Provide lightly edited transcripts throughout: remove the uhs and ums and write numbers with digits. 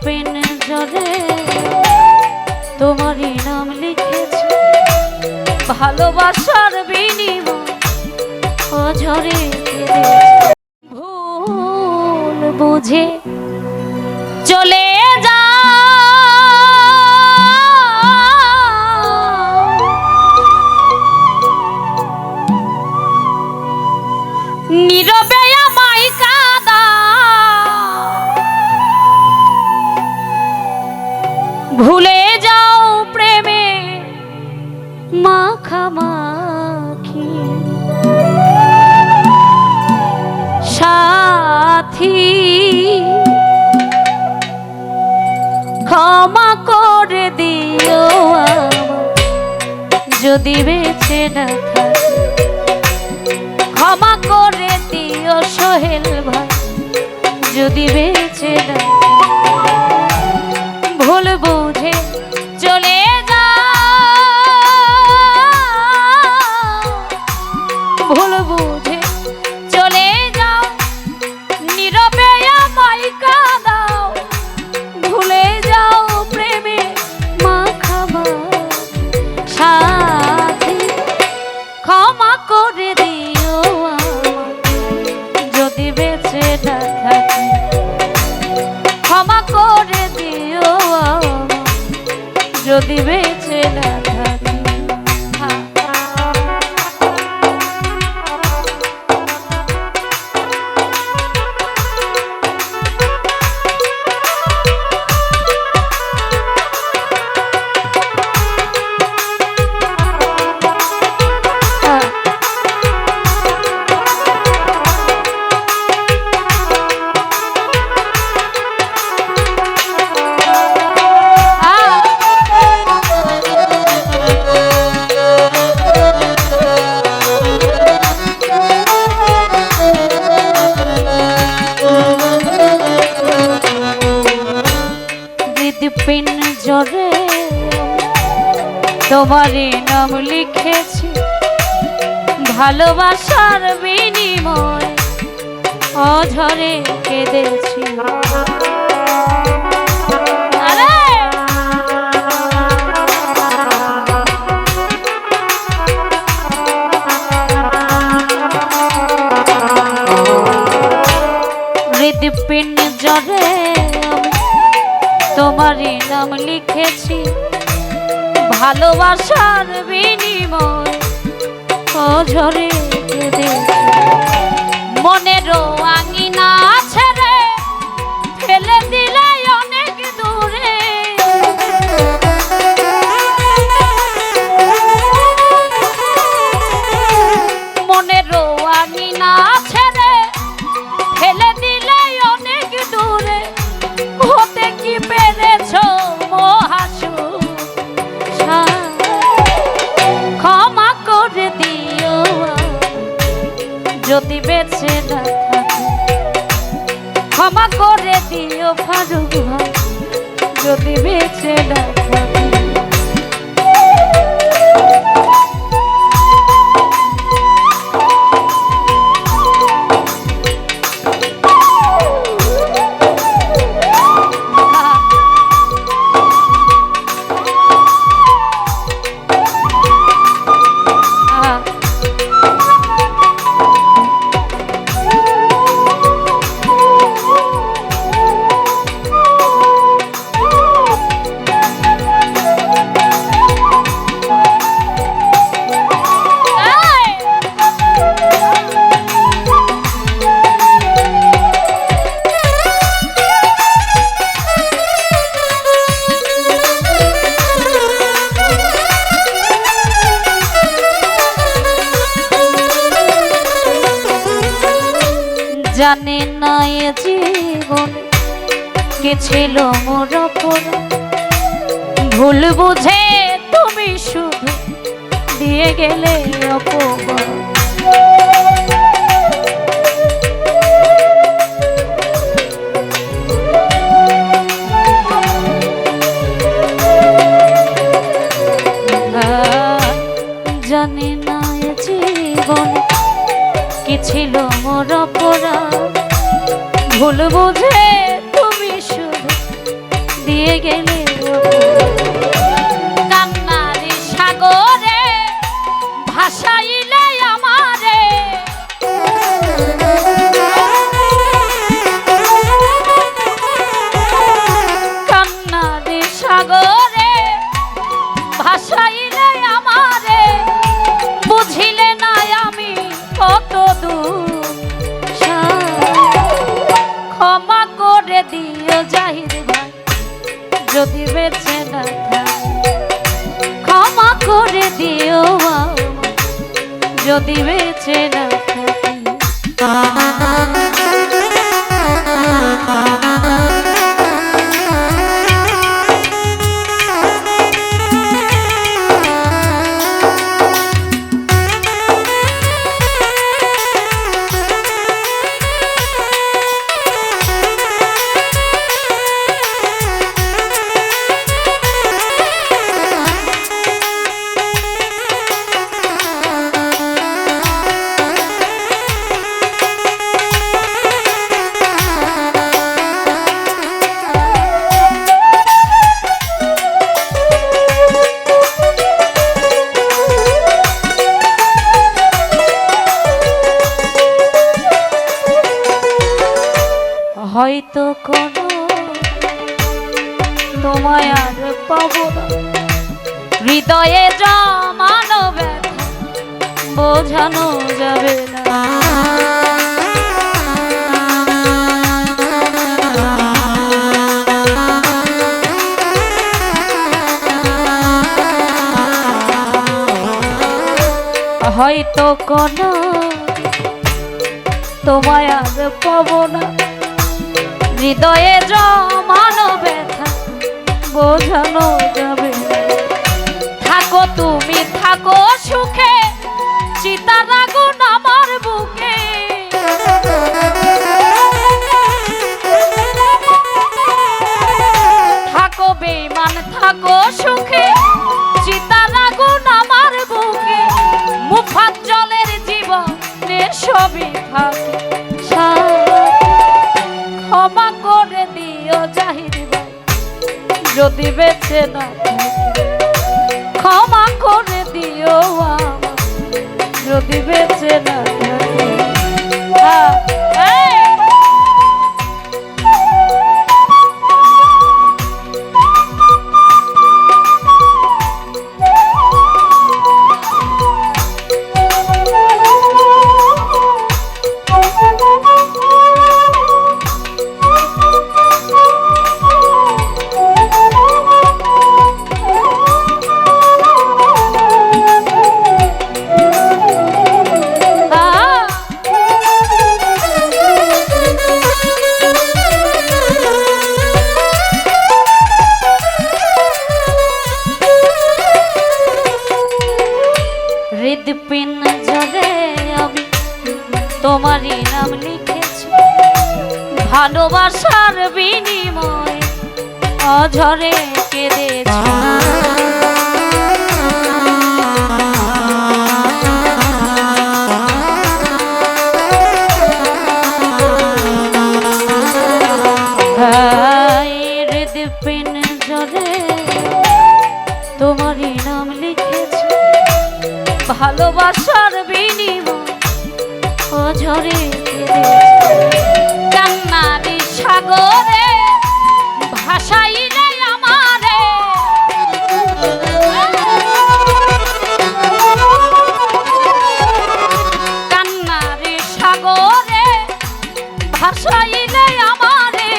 Pen জরে তোমারই নাম লিখেছি, ভালোবাসার বিনিময় অঝরে ভুল বুঝে চলে যা নীরবে আমায় কাঁদা, ভুলে যাও প্রেমে মাখামাখি সাথী, ক্ষমা করে দিও যদি বেঁচে না থাকি, ক্ষমা করে দিও সোহেল ভাই যদি বেঁচে না, ভুল বুঝে চলে যা, ভুল বুঝে চলে যাও, নীরবে আমায় কাঁদাও, ভুলে যাও প্রেমে মাখামাখি সাথী, ক্ষমা করে দিও যদি বেঁচে না থাকি, ক্ষমা করে দিও যদি বেঁচে না থাকি। পেন জরে তোমারই নাম লিখেছি, ভালোবাসার বিনিময় অঝরে কেঁদেছি। হৃদপিন জরে তোমারই নাম লিখেছি, ভালোবাসার বিনিময় অঝরে কেঁদেছি। মনেরও আঙিনা ছেড়ে ফেলে দিলে অনেক দূরে, মনেরও আঙিনা ছেড়ে ফেলে দিলে অনেক দূরে, হতে কি পেরেছ মহাসুখ, ক্ষমা করে দিও যদি বেঁচে না থাকি, ক্ষমা করে দিও ফারুক ভাই যদি বেঁচে না থাকি। জানে না এ জীবন কে ছিল মোর অপরাধ, ভুল বুঝে তুমি শুধু দিয়ে গেলে অপবাদ। জানি না এ জীবন কি ছিল মোর অপরাধ, ভুল বুঝে তুমি শুধু দিয়ে গেলে কান্নার সাগরে ভাসাইলে আমারে কান্নার সাগরে ভাসাইলে আমারে বুঝিলে না আমি কত দূর ক্ষমা করে দিও জাহির ভাই যদি বেঁচে না থাকি ক্ষমা করে দিও যদি বেঁচে না থাকি হয়তো কোনো তোমায় আর পাবো না হৃদয়ে জমানো ব্যথা বোঝানো যাবে না হয়তো কোনো তোমায় আর পাবো না হৃদয়ে জমানো ব্যথা বোঝানো যাবে থাকো তুমি থাকো সুখে চিতার আগুন আমার বুকে থাকো বেঈমান থাকো সুখে চিতার আগুন আমার বুকে মুফাজ্জলের জীবনে সবই থাকে ক্ষমা করে দিও জাহির ভাই যদি বেঁচে না ক্ষমা করে দিও যদি বেঁচে না হৃদপিন জলে আমি তোমারই নাম লিখেছি ভালোবাসার বিনিময়ে অঝরে কেঁদেছি হৃদপিন জলে তোমারই নাম লিখেছি ভালোবাসার বিনিময় অঝরে কান্নার সাগরে ভাসাইলে আমারে কান্নার সাগরে ভাসাইলে আমারে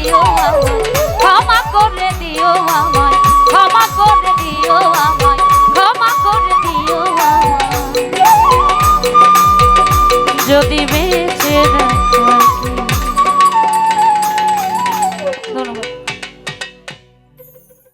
দিও আমার